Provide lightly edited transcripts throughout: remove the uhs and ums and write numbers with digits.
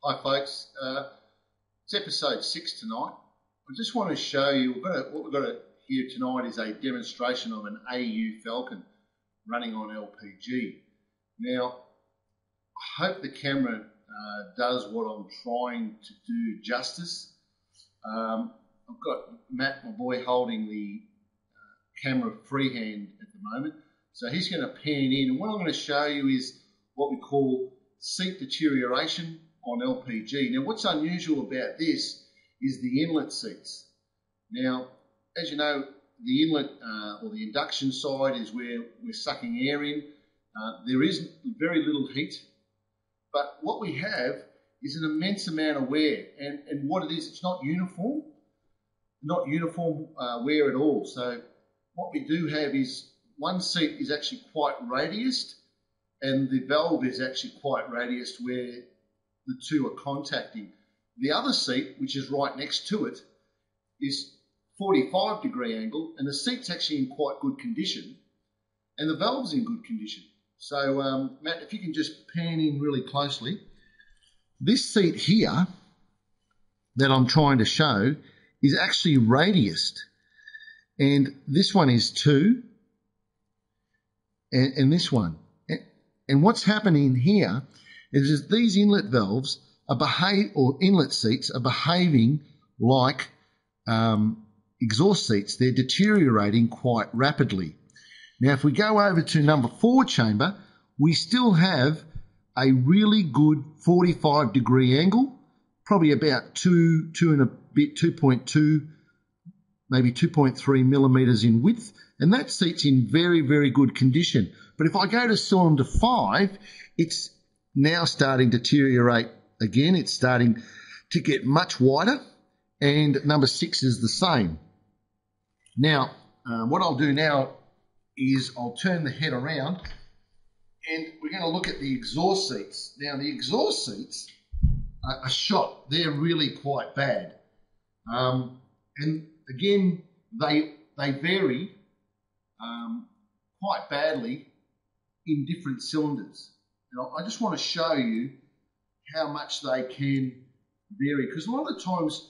Hi folks, it's episode 6 tonight. I just want to show you, what we've got here tonight is a demonstration of an AU Falcon running on LPG. Now, I hope the camera does what I'm trying to do justice. I've got Matt, my boy, holding the camera freehand at the moment. So he's going to pan in, and what I'm going to show you is what we call seat deterioration on LPG. Now, what's unusual about this is the inlet seats. Now, as you know, the inlet or the induction side is where we're sucking air in. There is very little heat, but what we have is an immense amount of wear, and what it is, it's not uniform wear at all. So what we do have is one seat is actually quite radiused, and the valve is actually quite radiused where the two are contacting. The other seat, which is right next to it, is 45-degree angle, and the seat's actually in quite good condition, and the valve's in good condition. So, Matt, if you can just pan in really closely. This seat here that I'm trying to show is actually radiused, and this one is 2, and this one. And what's happening here is these inlet valves or inlet seats are behaving like exhaust seats. They're deteriorating quite rapidly. Now, if we go over to number 4 chamber, we still have a really good 45-degree angle, probably about 2.2, maybe 2.3 millimeters in width, and that seat's in very, very good condition. But if I go to cylinder 5, it's now starting to deteriorate again. It's starting to get much wider, and number 6 is the same. Now, what I'll do now is I'll turn the head around, and we're going to look at the exhaust seats. Now, the exhaust seats are shot. They're really quite bad. And again, they vary quite badly in different cylinders. And I just want to show you how much they can vary, because a lot of the times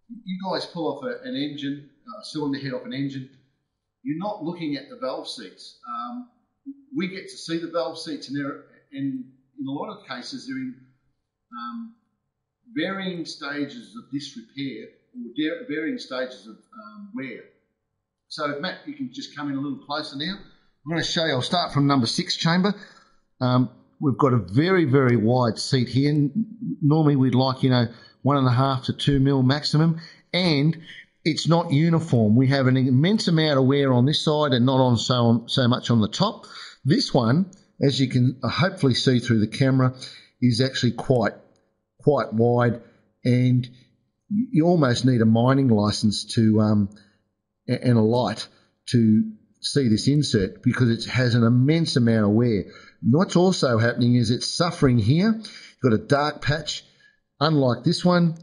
you guys pull off an engine, a cylinder head off an engine, you're not looking at the valve seats. We get to see the valve seats, and in a lot of cases they're in varying stages of disrepair or varying stages of wear. So Matt, you can just come in a little closer now. I'm going to show you. I'll start from number 6 chamber. We've got a very, very wide seat here. Normally we'd like, 1.5 to 2 mil maximum, and it's not uniform. We have an immense amount of wear on this side and not on so much on the top. This one, as you can hopefully see through the camera, is actually quite wide, and you almost need a mining license and a light to see this insert, because it has an immense amount of wear. And what's also happening is it's suffering here. You've got a dark patch. Unlike this one,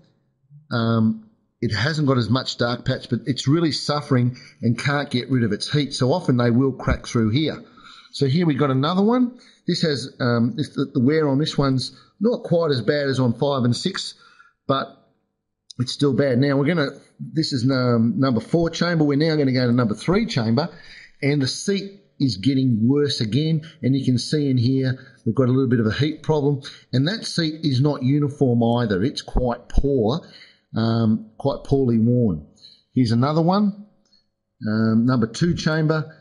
it hasn't got as much dark patch, but it's really suffering and can't get rid of its heat. So often they will crack through here. So here we've got another one. This has the wear on this one's not quite as bad as on 5 and 6, but it's still bad. Now this is number 4 chamber. We're now going to go to number 3 chamber, and the seat is getting worse again. And you can see in here we've got a little bit of a heat problem, and that seat is not uniform either. It's quite poor, quite poorly worn. Here's another one, number 2 chamber.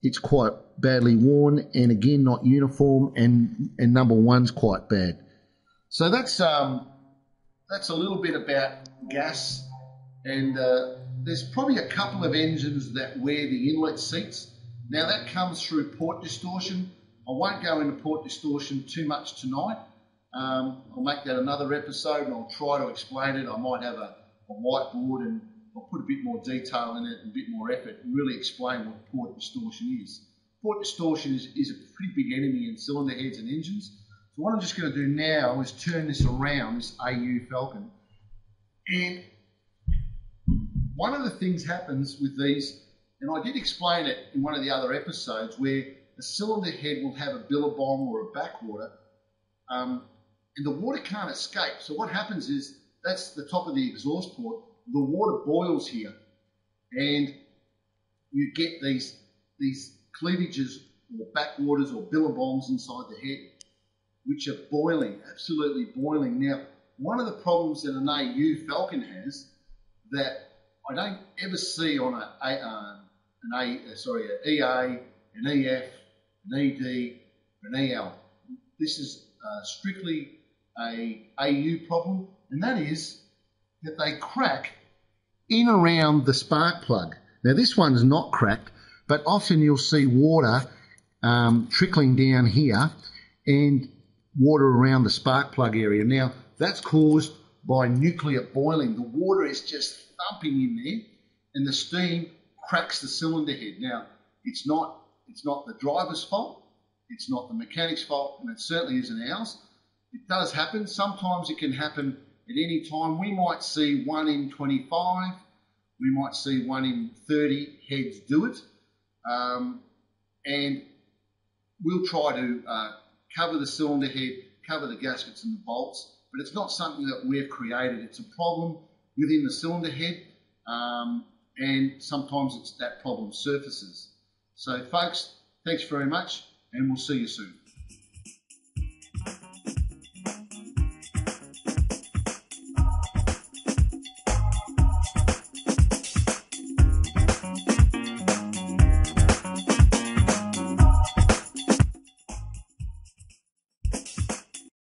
It's quite badly worn, and again not uniform, and number 1's quite bad. So that's a little bit about gas, and there's probably a couple of engines that wear the inlet seats. Now that comes through port distortion. I won't go into port distortion too much tonight. I'll make that another episode, and I'll try to explain it. I might have a whiteboard, and I'll put a bit more detail in it and a bit more effort and really explain what port distortion is. Port distortion is a pretty big enemy in cylinder heads and engines. So what I'm just going to do now is turn this around, this AU Falcon. And one of the things happens with these, and I did explain it in one of the other episodes, where a cylinder head will have a billabong or a backwater, and and the water can't escape. So what happens is, that's the top of the exhaust port, the water boils here, and you get these cleavages or backwaters or billabongs inside the head, which are boiling, absolutely boiling. Now, one of the problems that an AU Falcon has that I don't ever see on an EA, an EF, an ED, an EL. This is strictly a AU problem, and that is that they crack in around the spark plug. Now, this one's not cracked, but often you'll see water trickling down here and water around the spark plug area. Now, that's caused by nuclear boiling. The water is just thumping in there, and the steam cracks the cylinder head. Now, it's not the driver's fault, it's not the mechanic's fault, and it certainly isn't ours. It does happen. Sometimes it can happen at any time. We might see 1 in 25, we might see 1 in 30 heads do it, and we'll try to cover the cylinder head, cover the gaskets and the bolts, but it's not something that we've created. It's a problem within the cylinder head, and sometimes that problem surfaces. So folks, thanks very much, and we'll see you soon.